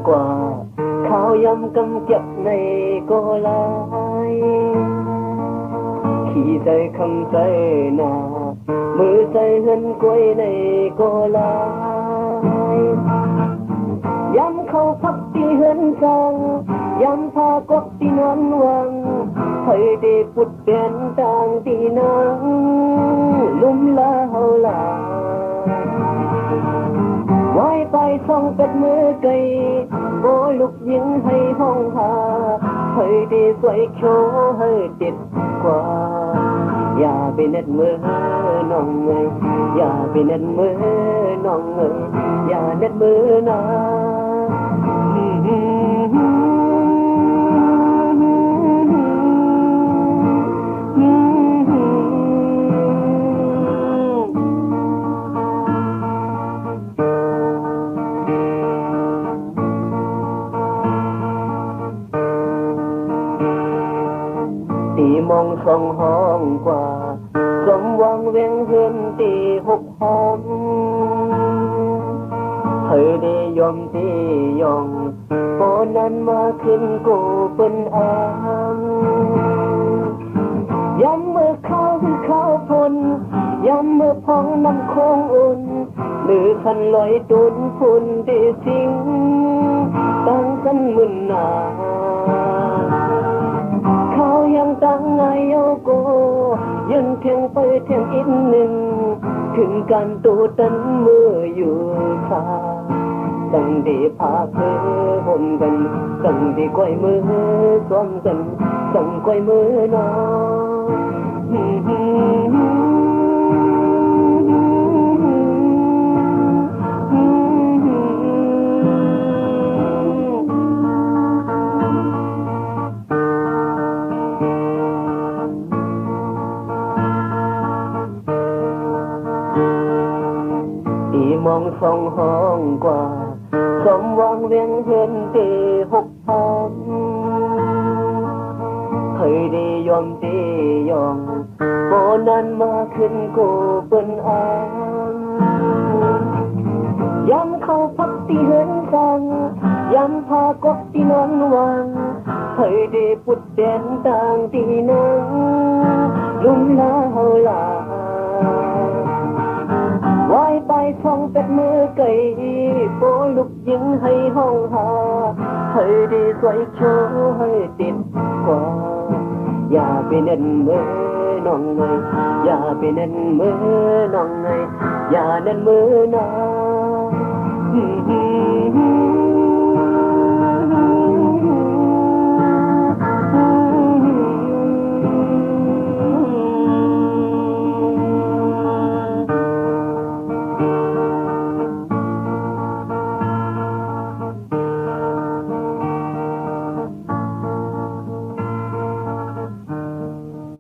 กว่าข้าวยำกำเก็บในโกลายขี่ใจคำใจหนามือใจเหินกล้วยในโกลายยำเข้าพักที่เหินสังยำพากบที่นอนวังเคยได้ปุดเปลี่ยนต่างที่นังลุ่มละเฮาลาไว้ไปส่องเป็ดมือไกลโบลุกยิงให้ห้องหาเคยได้สวยโชว์ให้ติดกว่าอย่าไปเน็ดมือน้องเอ้ยอย่าไปเน็ดมือน้องเอ้ยอย่าเน็ดมือนะตีมองสองห้องกว่าสมหวังเวียงเฮือนตีหกหอมเธอได้ยอมที่ยองโปนั้นมาขึ้นกูเป็นอามย้ำเมื่อเข้าคือเข้าพลย้ำเมื่อพองน้ำคงอุ่นหรือคันลอยตุนฝุ่นที่สิงตั้งกันมึนหนายังตั้งไงโยโกยืนเทียงไปเทียงอีกหนึ่งถึงการตูตันมืออยู่ขาตั้งดีพาเพื่อห่มกันตั้งดีก้อยมือซ้อมกันตั้งก้อยมือน้องมองสองห้องกว่าสมหวังเวียงเห็นตีหกพันเคยได้ยอมตียองโบนั้นมาขึ้นกูเป็นอามย้ำเข้าพักที่เหินสังย้ำพากบที่นอนวังเคยได้ปุดเด่นต่างที่นังลุ่มละเฮาลาไว้ไปท่องเป็ดมือไก่โปลุกยิงให้ห้องหาให้ได้สวยโชว์ให้ติดกว่าอย่าไปเน้นมือน้องเอ้ยอย่าไปเน้นมือน้องเอ้ยอย่าเน้นมือนะ